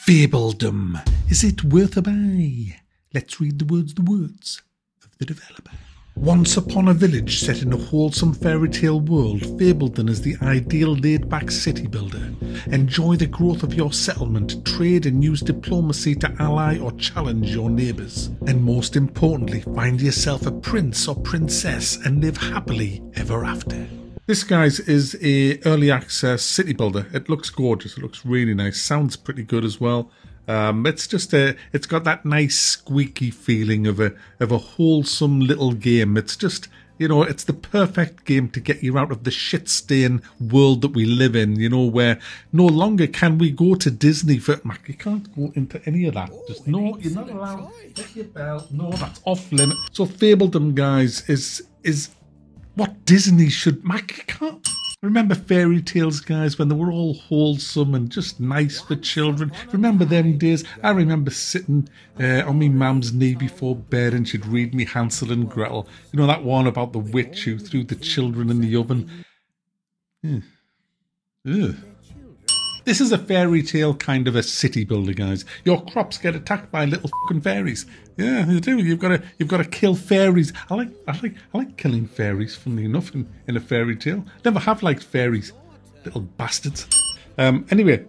Fabledom. Is it worth a buy? Let's read the words of the developer. Once upon a village set in a wholesome fairy tale world, Fabledom is the ideal laid-back city builder. Enjoy the growth of your settlement, trade and use diplomacy to ally or challenge your neighbours. And most importantly, find yourself a prince or princess and live happily ever after. This, guys, is a early access city builder. It looks gorgeous. It looks really nice. Sounds pretty good as well. It's just it's got that nice squeaky feeling of a wholesome little game. It's just, you know, it's the perfect game to get you out of the shit-stain world that we live in, you know, where no longer can we go to Disney for... Mac, you can't go into any of that. Just, no, you're not allowed. Hit your bell. No, that's off limit. So Fabledom, guys, is what Disney should... Mac, you can't... Remember fairy tales, guys, when they were all wholesome and just nice for children? Remember them days? I remember sitting on my mum's knee before bed and she'd read me Hansel and Gretel. You know that one about the witch who threw the children in the oven? Ugh. This is a fairy tale kind of a city builder, guys. Your crops get attacked by little fucking fairies. Yeah, they do. You've got to kill fairies. I like killing fairies. Funnily enough, in a fairy tale, never have liked fairies, little bastards. Anyway,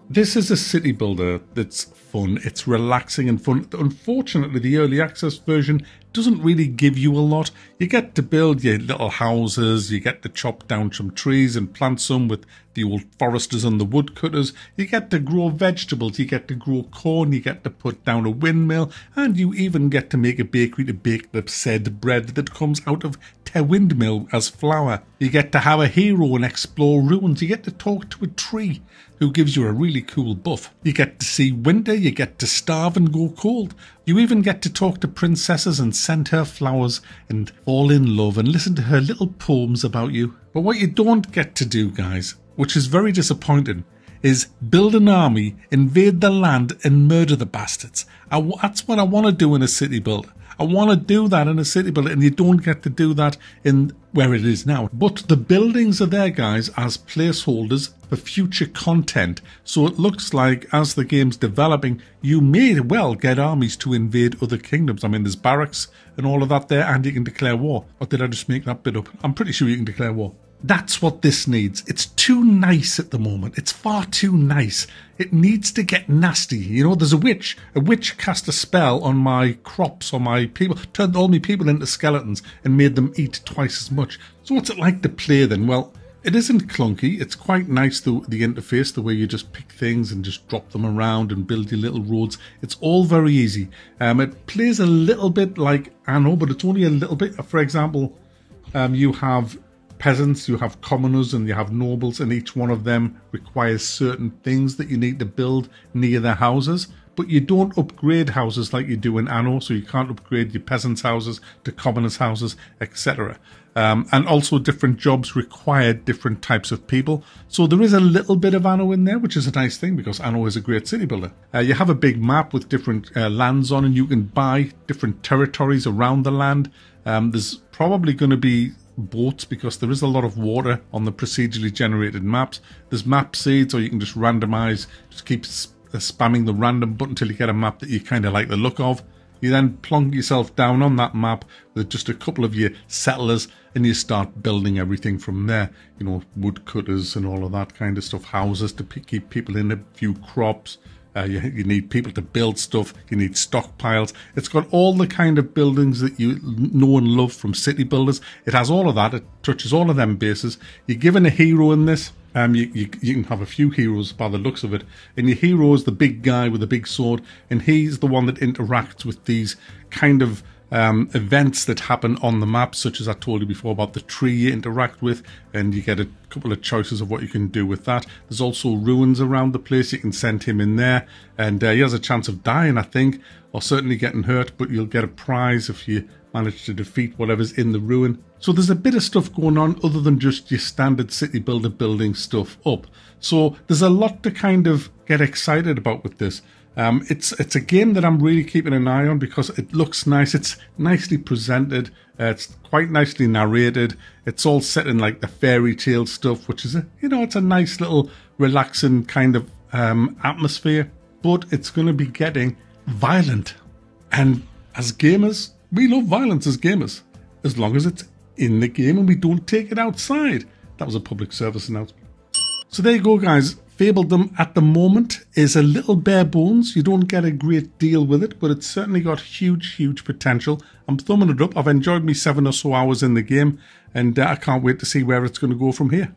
this is a city builder that's fun. It's relaxing and fun. Unfortunately, the early access version doesn't really give you a lot. You get to build your little houses, you get to chop down some trees and plant some with the old foresters and the woodcutters. You get to grow vegetables, you get to grow corn, you get to put down a windmill, and you even get to make a bakery to bake the said bread that comes out of a windmill as flour. You get to have a hero and explore ruins. You get to talk to a tree who gives you a really cool buff. You get to see winter, you get to starve and go cold. You even get to talk to princesses and send her flowers and fall in love and listen to her little poems about you. But what you don't get to do, guys, which is very disappointing, is build an army, invade the land and murder the bastards. That's what I want to do in a city builder. I want to do that in a city builder, and you don't get to do that in where it is now. But the buildings are there, guys, as placeholders for future content. So it looks like as the game's developing, you may well get armies to invade other kingdoms. I mean, there's barracks and all of that there, and you can declare war. Or did I just make that bit up? I'm pretty sure you can declare war. That's what this needs. It's too nice at the moment. It's far too nice. It needs to get nasty. You know, there's a witch. A witch cast a spell on my crops, on my people, turned all my people into skeletons and made them eat twice as much. So what's it like to play then? Well, it isn't clunky. It's quite nice, the interface, the way you just pick things and just drop them around and build your little roads. It's all very easy. It plays a little bit like Anno, but it's only a little bit. For example, you have peasants, you have commoners, and you have nobles, and each one of them requires certain things that you need to build near their houses. But you don't upgrade houses like you do in Anno, so you can't upgrade your peasants' houses to commoners' houses, etc. And also different jobs require different types of people. So there is a little bit of Anno in there, which is a nice thing because Anno is a great city builder. You have a big map with different lands on, and you can buy different territories around the land. There's probably going to be boats because there is a lot of water on the procedurally generated maps. There's map seeds, or you can just randomize, just keep spamming the random button until you get a map that you kind of like the look of. You then plonk yourself down on that map with just a couple of your settlers and you start building everything from there. You know, woodcutters and all of that kind of stuff, houses to keep people in, a few crops. You need people to build stuff. You need stockpiles. It's got all the kind of buildings that you know and love from city builders. It has all of that. It touches all of them bases. You're given a hero in this. You can have a few heroes by the looks of it. And your hero is the big guy with the big sword. And he's the one that interacts with these kind of events that happen on the map, such as I told you before about the tree you interact with, and you get a couple of choices of what you can do with that. There's also ruins around the place. You can send him in there, and he has a chance of dying, I think, or certainly getting hurt, but you'll get a prize if you manage to defeat whatever's in the ruin. So there's a bit of stuff going on other than just your standard city builder building stuff up. So there's a lot to kind of get excited about with this. It's a game that I'm really keeping an eye on because it looks nice. It's nicely presented. It's quite nicely narrated. It's all set in like the fairy tale stuff, which is it's a nice little relaxing kind of atmosphere. but it's going to be getting violent. And as gamers, we love violence as gamers, as long as it's in the game and we don't take it outside. That was a public service announcement. So there you go, guys. Fabledom at the moment is a little bare bones. You don't get a great deal with it, but it's certainly got huge potential. I'm thumbing it up. I've enjoyed me 7 or so hours in the game, and I can't wait to see where it's going to go from here.